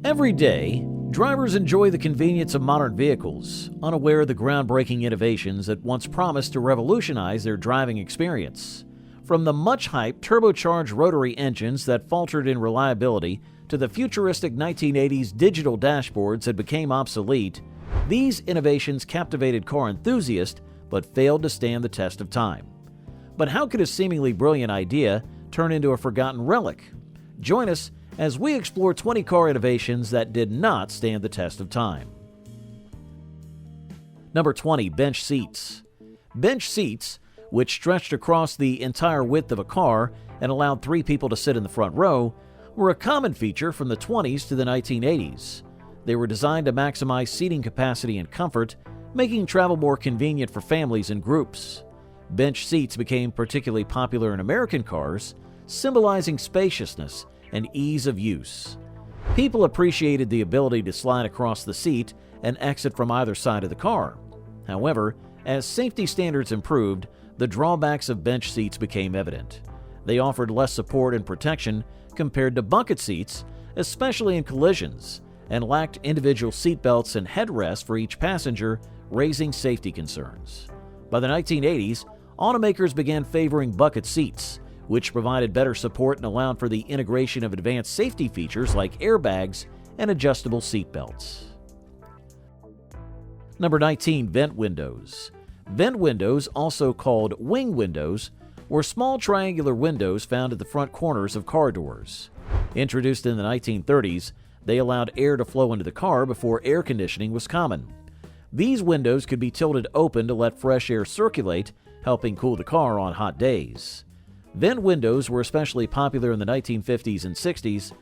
Every day, drivers enjoy the convenience of modern vehicles, unaware of the groundbreaking innovations that once promised to revolutionize their driving experience. From the much-hyped turbocharged rotary engines that faltered in reliability to the futuristic 1980s digital dashboards that became obsolete, these innovations captivated car enthusiasts but failed to stand the test of time. But how could a seemingly brilliant idea turn into a forgotten relic? Join us as we explore 20 car innovations that did not stand the test of time. Number 20. Bench seats. Bench seats, which stretched across the entire width of a car and allowed 3 people to sit in the front row, were a common feature from the 20s to the 1980s. They were designed to maximize seating capacity and comfort, making travel more convenient for families and groups. Bench seats became particularly popular in American cars, symbolizing spaciousness and ease of use. People appreciated the ability to slide across the seat and exit from either side of the car. However, as safety standards improved, the drawbacks of bench seats became evident. They offered less support and protection compared to bucket seats, especially in collisions, and lacked individual seat belts and headrests for each passenger, raising safety concerns. By the 1980s, automakers began favoring bucket seats, which provided better support and allowed for the integration of advanced safety features like airbags and adjustable seat belts. Number 19. Vent windows. Vent windows, also called wing windows, were small triangular windows found at the front corners of car doors. Introduced in the 1930s, they allowed air to flow into the car before air conditioning was common. These windows could be tilted open to let fresh air circulate, helping cool the car on hot days. Vent windows were especially popular in the 1950s and 60s,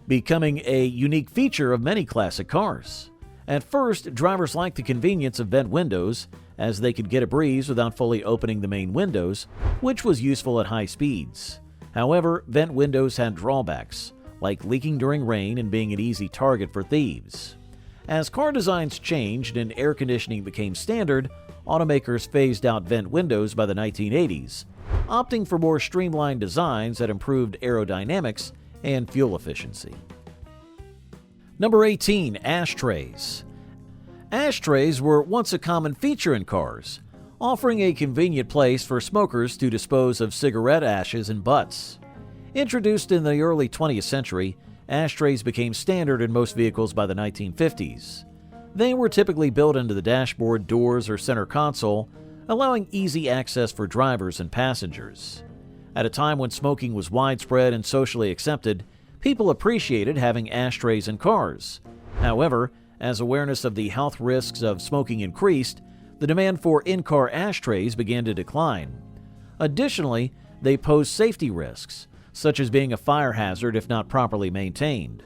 becoming a unique feature of many classic cars. At first, drivers liked the convenience of vent windows, as they could get a breeze without fully opening the main windows, which was useful at high speeds. However, vent windows had drawbacks, like leaking during rain and being an easy target for thieves. As car designs changed and air conditioning became standard, automakers phased out vent windows by the 1980s, opting for more streamlined designs that improved aerodynamics and fuel efficiency. Number 18. Ashtrays. Ashtrays were once a common feature in cars, offering a convenient place for smokers to dispose of cigarette ashes and butts. Introduced in the early 20th century, ashtrays became standard in most vehicles by the 1950s. They were typically built into the dashboard, doors, or center console, allowing easy access for drivers and passengers. At a time when smoking was widespread and socially accepted, people appreciated having ashtrays in cars. However, as awareness of the health risks of smoking increased, the demand for in-car ashtrays began to decline. Additionally, they posed safety risks, such as being a fire hazard if not properly maintained.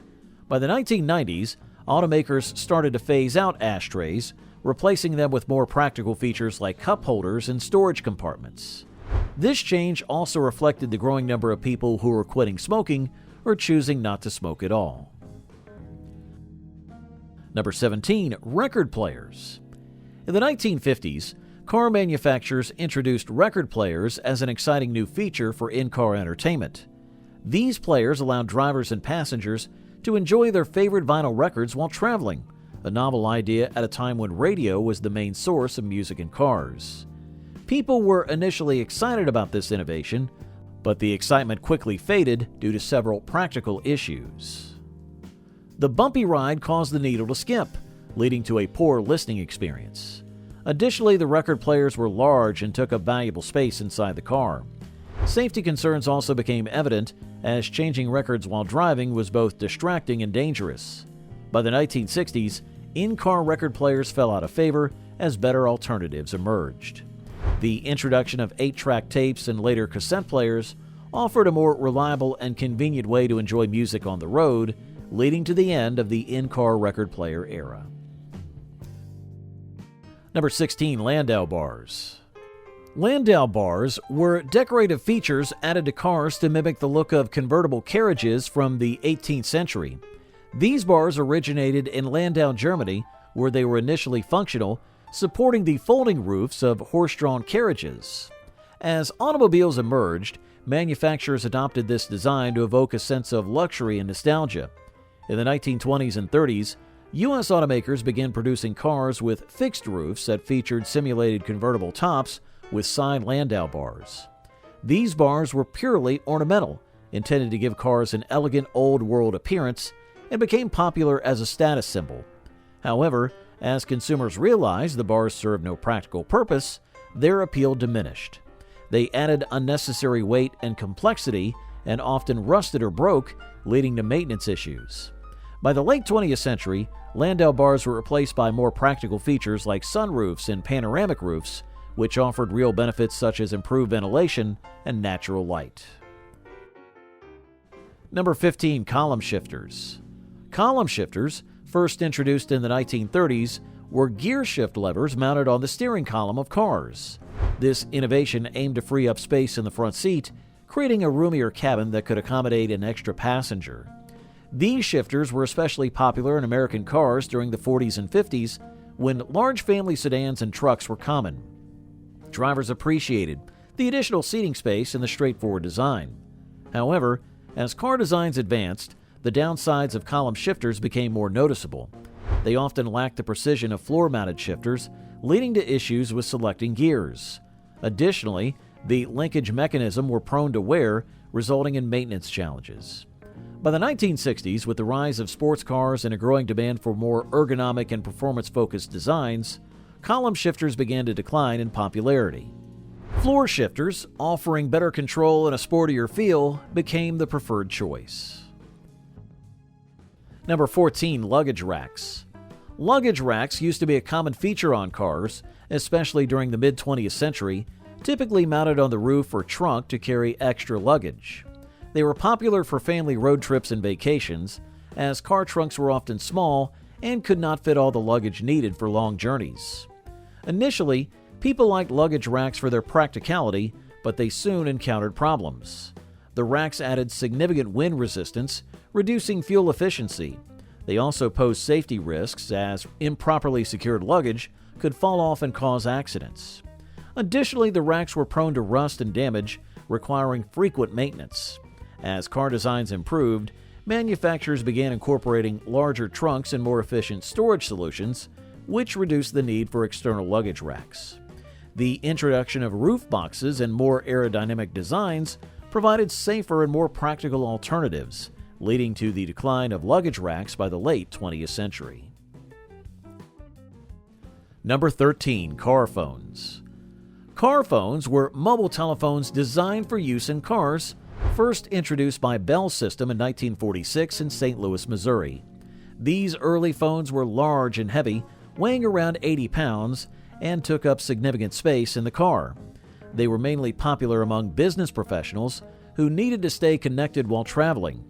By the 1990s, automakers started to phase out ashtrays, replacing them with more practical features like cup holders and storage compartments. This change also reflected the growing number of people who were quitting smoking or choosing not to smoke at all. Number 17. Record players. In the 1950s, car manufacturers introduced record players as an exciting new feature for in-car entertainment. These players allowed drivers and passengers to enjoy their favorite vinyl records while traveling, a novel idea at a time when radio was the main source of music in cars. People were initially excited about this innovation, but the excitement quickly faded due to several practical issues. The bumpy ride caused the needle to skip, leading to a poor listening experience. Additionally, the record players were large and took up valuable space inside the car. Safety concerns also became evident, as changing records while driving was both distracting and dangerous. By the 1960s, in-car record players fell out of favor as better alternatives emerged. The introduction of 8-track tapes and later cassette players offered a more reliable and convenient way to enjoy music on the road, leading to the end of the in-car record player era. Number 16. Landau Bars. Landau bars were decorative features added to cars to mimic the look of convertible carriages from the 18th century. These bars originated in Landau, Germany, where they were initially functional, supporting the folding roofs of horse-drawn carriages. As automobiles emerged, manufacturers adopted this design to evoke a sense of luxury and nostalgia. In the 1920s and 30s, U.S. automakers began producing cars with fixed roofs that featured simulated convertible tops with side Landau bars. These bars were purely ornamental, intended to give cars an elegant old-world appearance, and became popular as a status symbol. However, as consumers realized the bars served no practical purpose, their appeal diminished. They added unnecessary weight and complexity and often rusted or broke, leading to maintenance issues. By the late 20th century, Landau bars were replaced by more practical features like sunroofs and panoramic roofs, which offered real benefits such as improved ventilation and natural light. Number 15. Column shifters. Column shifters, first introduced in the 1930s, were gear shift levers mounted on the steering column of cars. This innovation aimed to free up space in the front seat, creating a roomier cabin that could accommodate an extra passenger. These shifters were especially popular in American cars during the 40s and 50s, when large family sedans and trucks were common. Drivers appreciated the additional seating space and the straightforward design. However, as car designs advanced, the downsides of column shifters became more noticeable. They often lacked the precision of floor-mounted shifters, leading to issues with selecting gears. Additionally, the linkage mechanism were prone to wear, resulting in maintenance challenges. By the 1960s, with the rise of sports cars and a growing demand for more ergonomic and performance-focused designs, column shifters began to decline in popularity. Floor shifters, offering better control and a sportier feel, became the preferred choice. Number 14. Luggage racks. Luggage racks used to be a common feature on cars, especially during the mid-20th century, typically mounted on the roof or trunk to carry extra luggage. They were popular for family road trips and vacations, as car trunks were often small and could not fit all the luggage needed for long journeys. Initially, people liked luggage racks for their practicality, but they soon encountered problems. The racks added significant wind resistance, reducing fuel efficiency. They also posed safety risks, as improperly secured luggage could fall off and cause accidents. Additionally, the racks were prone to rust and damage, requiring frequent maintenance. As car designs improved, manufacturers began incorporating larger trunks and more efficient storage solutions, which reduced the need for external luggage racks. The introduction of roof boxes and more aerodynamic designs provided safer and more practical alternatives, leading to the decline of luggage racks by the late 20th century. Number 13. Car phones. Car phones were mobile telephones designed for use in cars, first introduced by Bell System in 1946 in St. Louis, Missouri. These early phones were large and heavy, weighing around 80 pounds, and took up significant space in the car. They were mainly popular among business professionals who needed to stay connected while traveling.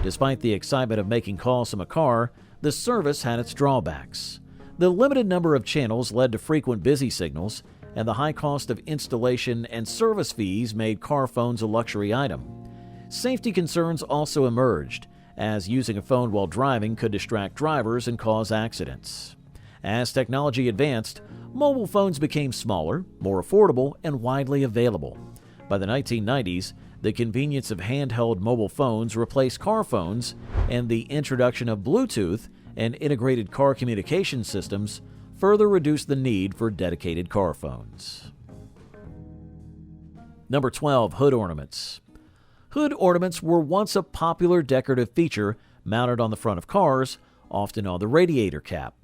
Despite the excitement of making calls from a car, the service had its drawbacks. The limited number of channels led to frequent busy signals, and the high cost of installation and service fees made car phones a luxury item. Safety concerns also emerged, as using a phone while driving could distract drivers and cause accidents. As technology advanced, mobile phones became smaller, more affordable, and widely available. By the 1990s, the convenience of handheld mobile phones replaced car phones, and the introduction of Bluetooth and integrated car communication systems further reduced the need for dedicated car phones. Number 12. Hood ornaments. Hood ornaments were once a popular decorative feature mounted on the front of cars, often on the radiator cap.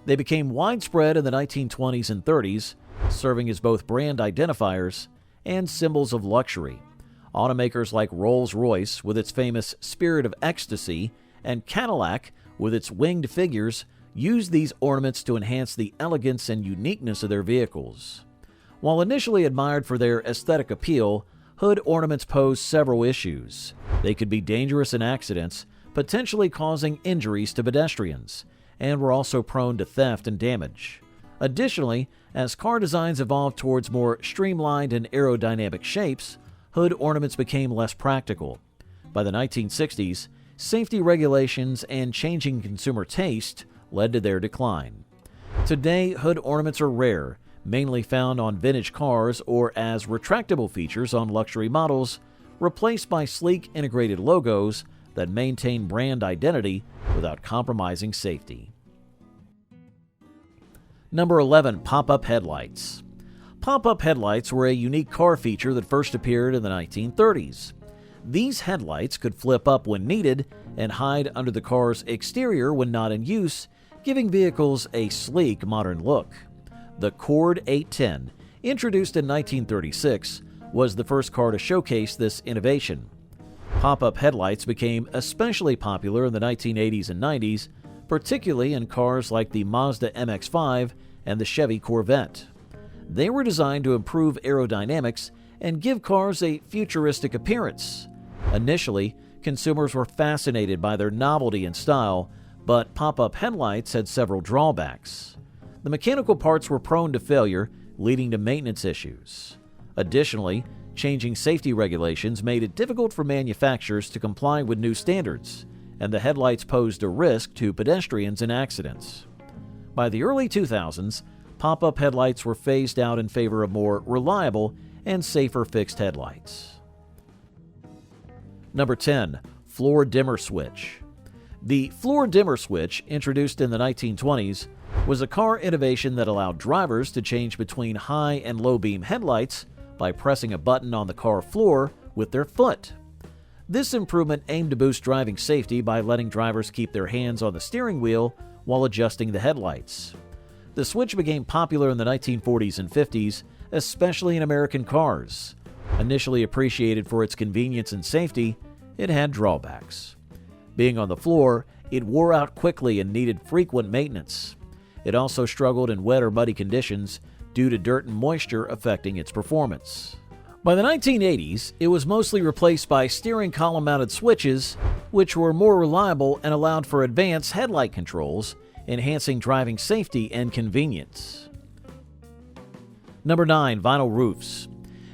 They became widespread in the 1920s and 30s, serving as both brand identifiers and symbols of luxury. Automakers like Rolls-Royce, with its famous Spirit of Ecstasy, and Cadillac, with its winged figures, used these ornaments to enhance the elegance and uniqueness of their vehicles. While initially admired for their aesthetic appeal, hood ornaments pose several issues. They could be dangerous in accidents, potentially causing injuries to pedestrians, and were also prone to theft and damage. Additionally, as car designs evolved towards more streamlined and aerodynamic shapes, hood ornaments became less practical. By the 1960s, safety regulations and changing consumer taste led to their decline. Today, hood ornaments are rare, mainly found on vintage cars or as retractable features on luxury models, replaced by sleek integrated logos that maintain brand identity without compromising safety. Number 11. Pop-up headlights. Pop-up headlights were a unique car feature that first appeared in the 1930s. These headlights could flip up when needed and hide under the car's exterior when not in use, giving vehicles a sleek, modern look. The Cord 810, introduced in 1936, was the first car to showcase this innovation. Pop-up headlights became especially popular in the 1980s and 90s, particularly in cars like the Mazda MX-5 and the Chevy Corvette. They were designed to improve aerodynamics and give cars a futuristic appearance. Initially, consumers were fascinated by their novelty and style, but pop-up headlights had several drawbacks. The mechanical parts were prone to failure, leading to maintenance issues. Additionally, changing safety regulations made it difficult for manufacturers to comply with new standards, and the headlights posed a risk to pedestrians in accidents. By the early 2000s, pop-up headlights were phased out in favor of more reliable and safer fixed headlights. Number 10. Floor dimmer switch. The floor dimmer switch, introduced in the 1920s, was a car innovation that allowed drivers to change between high and low beam headlights by pressing a button on the car floor with their foot. This improvement aimed to boost driving safety by letting drivers keep their hands on the steering wheel while adjusting the headlights. The switch became popular in the 1940s and 50s, especially in American cars. Initially appreciated for its convenience and safety, it had drawbacks. Being on the floor, it wore out quickly and needed frequent maintenance. It also struggled in wet or muddy conditions due to dirt and moisture affecting its performance. By the 1980s, it was mostly replaced by steering column-mounted switches, which were more reliable and allowed for advanced headlight controls, enhancing driving safety and convenience. Number 9. Vinyl roofs.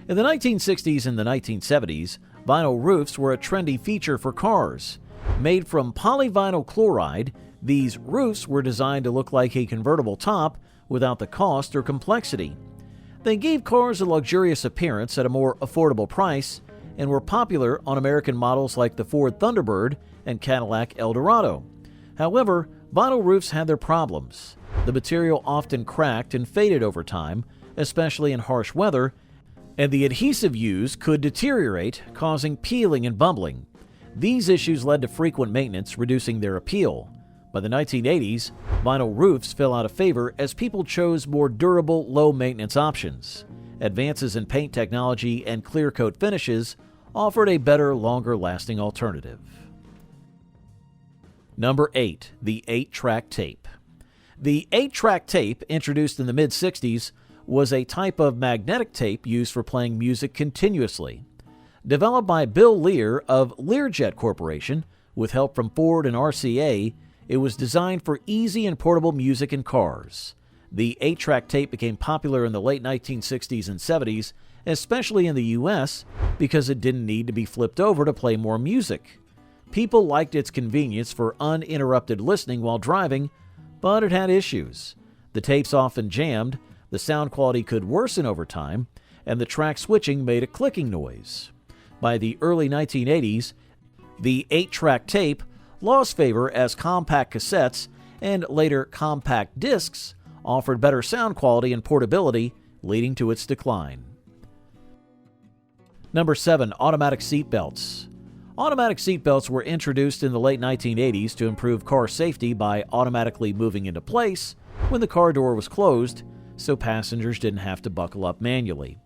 In the 1960s and the 1970s, vinyl roofs were a trendy feature for cars. Made from polyvinyl chloride, these roofs were designed to look like a convertible top without the cost or complexity. They gave cars a luxurious appearance at a more affordable price and were popular on American models like the Ford Thunderbird and Cadillac Eldorado. However, vinyl roofs had their problems. The material often cracked and faded over time, especially in harsh weather, and the adhesive used could deteriorate, causing peeling and bubbling. These issues led to frequent maintenance, reducing their appeal. By the 1980s, vinyl roofs fell out of favor as people chose more durable, low-maintenance options. Advances in paint technology and clear coat finishes offered a better, longer-lasting alternative. Number 8. The 8-track tape. The 8-track tape, introduced in the mid-60s, was a type of magnetic tape used for playing music continuously. Developed by Bill Lear of Learjet Corporation, with help from Ford and RCA, it was designed for easy and portable music in cars. The 8-track tape became popular in the late 1960s and 70s, especially in the U.S., because it didn't need to be flipped over to play more music. People liked its convenience for uninterrupted listening while driving, but it had issues. The tapes often jammed, the sound quality could worsen over time, and the track switching made a clicking noise. By the early 1980s, the 8-track tape lost favor as compact cassettes and later compact discs offered better sound quality and portability, leading to its decline. Number 7. Automatic seat belts. Automatic seat belts were introduced in the late 1980s to improve car safety by automatically moving into place when the car door was closed, so passengers didn't have to buckle up manually.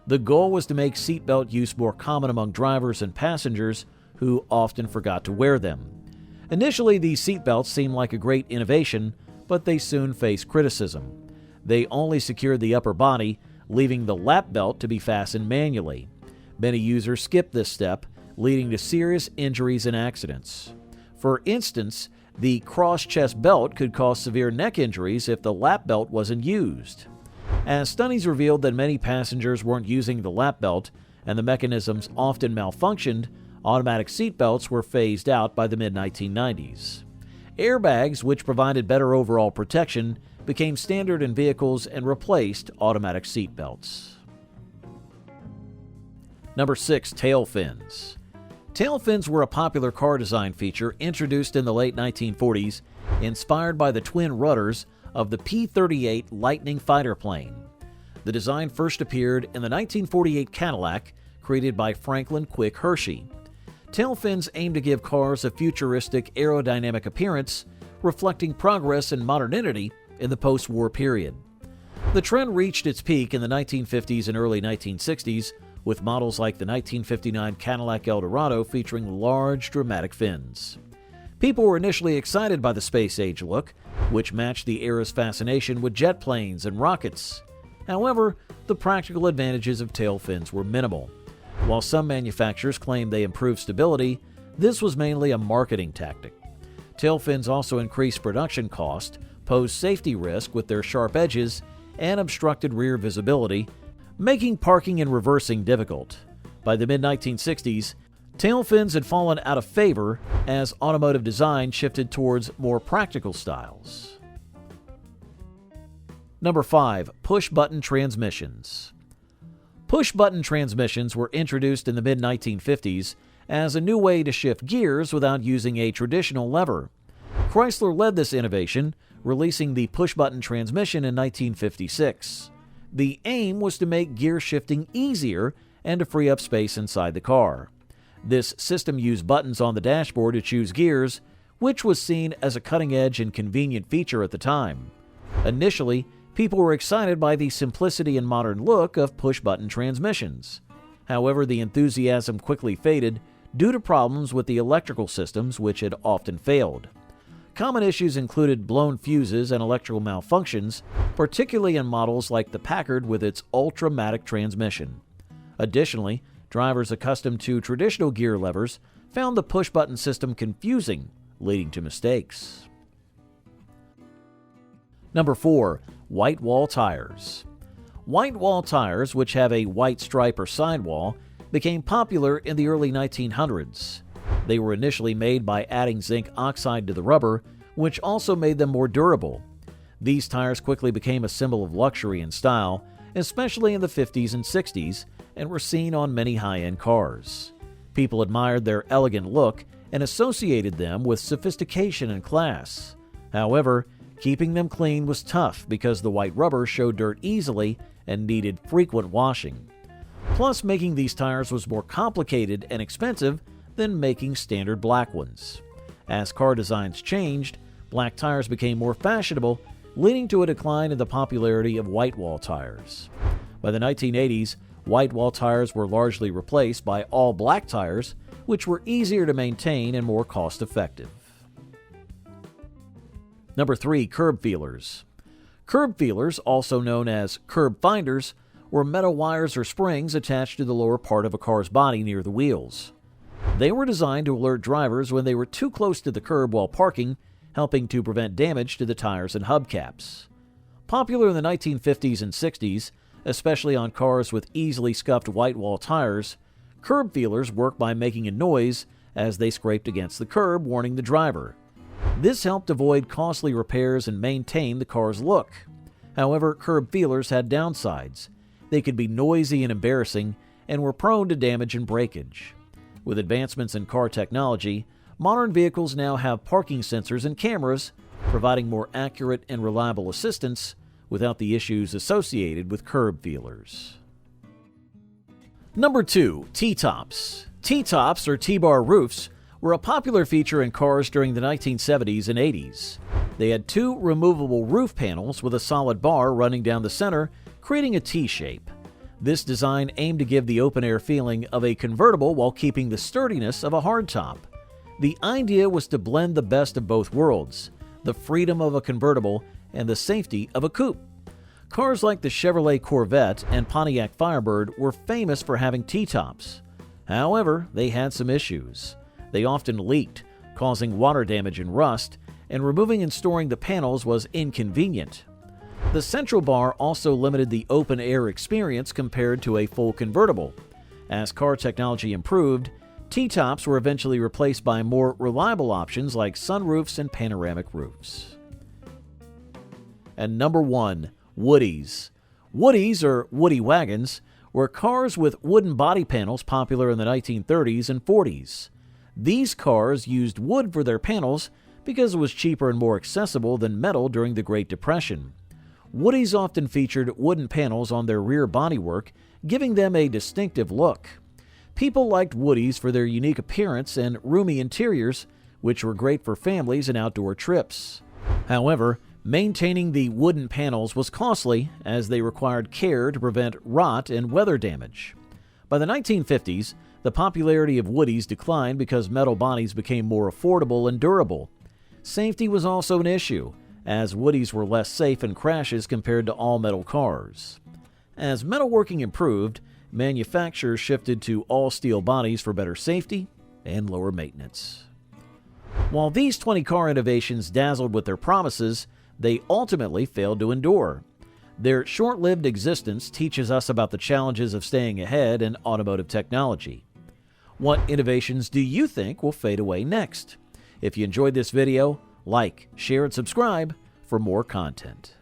The goal was to make seatbelt use more common among drivers and passengers who often forgot to wear them. Initially, these seatbelts seemed like a great innovation, but they soon faced criticism. They only secured the upper body, leaving the lap belt to be fastened manually. Many users skipped this step, leading to serious injuries and accidents. For instance, the cross-chest belt could cause severe neck injuries if the lap belt wasn't used. As studies revealed that many passengers weren't using the lap belt and the mechanisms often malfunctioned, automatic seatbelts were phased out by the mid-1990s. Airbags, which provided better overall protection, became standard in vehicles and replaced automatic seatbelts. Number 6. Tail fins. Tail fins were a popular car design feature introduced in the late 1940s, inspired by the twin rudders of the P-38 Lightning fighter plane. The design first appeared in the 1948 Cadillac, created by Franklin Quick Hershey. Tail fins aimed to give cars a futuristic aerodynamic appearance, reflecting progress and modernity in the post-war period. The trend reached its peak in the 1950s and early 1960s, with models like the 1959 Cadillac Eldorado featuring large, dramatic fins. People were initially excited by the space-age look, which matched the era's fascination with jet planes and rockets. However, the practical advantages of tail fins were minimal. While some manufacturers claimed they improved stability, this was mainly a marketing tactic. Tail fins also increased production cost, posed safety risk with their sharp edges, and obstructed rear visibility, making parking and reversing difficult. By the mid-1960s, tail fins had fallen out of favor as automotive design shifted towards more practical styles. Number 5. Push-button transmissions. Push-button transmissions were introduced in the mid-1950s as a new way to shift gears without using a traditional lever. Chrysler led this innovation, releasing the push-button transmission in 1956. The aim was to make gear shifting easier and to free up space inside the car. This system used buttons on the dashboard to choose gears, which was seen as a cutting-edge and convenient feature at the time. Initially, people were excited by the simplicity and modern look of push-button transmissions. However, the enthusiasm quickly faded due to problems with the electrical systems, which had often failed. Common issues included blown fuses and electrical malfunctions, particularly in models like the Packard with its Ultramatic transmission. Additionally, drivers accustomed to traditional gear levers found the push-button system confusing, leading to mistakes. Number 4. White wall tires. White wall tires, which have a white stripe or sidewall, became popular in the early 1900s. They were initially made by adding zinc oxide to the rubber, which also made them more durable. These tires quickly became a symbol of luxury and style, especially in the 50s and 60s, and were seen on many high-end cars. People admired their elegant look and associated them with sophistication and class. However, keeping them clean was tough because the white rubber showed dirt easily and needed frequent washing. Plus, making these tires was more complicated and expensive than making standard black ones. As car designs changed, black tires became more fashionable, leading to a decline in the popularity of white wall tires. By the 1980s, white wall tires were largely replaced by all black tires, which were easier to maintain and more cost-effective. Number 3. Curb feelers. Curb feelers, also known as curb finders, were metal wires or springs attached to the lower part of a car's body near the wheels. They were designed to alert drivers when they were too close to the curb while parking, helping to prevent damage to the tires and hubcaps. Popular in the 1950s and 60s, especially on cars with easily scuffed white wall tires, curb feelers worked by making a noise as they scraped against the curb, warning the driver. This helped avoid costly repairs and maintain the car's look. However, curb feelers had downsides. They could be noisy and embarrassing and were prone to damage and breakage. With advancements in car technology, modern vehicles now have parking sensors and cameras, providing more accurate and reliable assistance without the issues associated with curb feelers. Number 2. Ttops. Ttops, or T-bar roofs, were a popular feature in cars during the 1970s and 80s. They had 2 removable roof panels with a solid bar running down the center, creating a T-shape. This design aimed to give the open-air feeling of a convertible while keeping the sturdiness of a hardtop. The idea was to blend the best of both worlds, the freedom of a convertible and the safety of a coupe. Cars like the Chevrolet Corvette and Pontiac Firebird were famous for having T-tops. However, they had some issues. They often leaked, causing water damage and rust, and removing and storing the panels was inconvenient. The central bar also limited the open-air experience compared to a full convertible. As car technology improved, T-tops were eventually replaced by more reliable options like sunroofs and panoramic roofs. And number 1, Woodies. Woodies, or Woody wagons, were cars with wooden body panels popular in the 1930s and 40s. These cars used wood for their panels because it was cheaper and more accessible than metal during the Great Depression. Woodies often featured wooden panels on their rear bodywork, giving them a distinctive look. People liked Woodies for their unique appearance and roomy interiors, which were great for families and outdoor trips. However, maintaining the wooden panels was costly, as they required care to prevent rot and weather damage. By the 1950s, the popularity of Woodies declined because metal bodies became more affordable and durable. Safety was also an issue, as Woodies were less safe in crashes compared to all-metal cars. As metalworking improved, manufacturers shifted to all-steel bodies for better safety and lower maintenance. While these 20 car innovations dazzled with their promises, they ultimately failed to endure. Their short-lived existence teaches us about the challenges of staying ahead in automotive technology. What innovations do you think will fade away next? If you enjoyed this video, like, share, and subscribe for more content.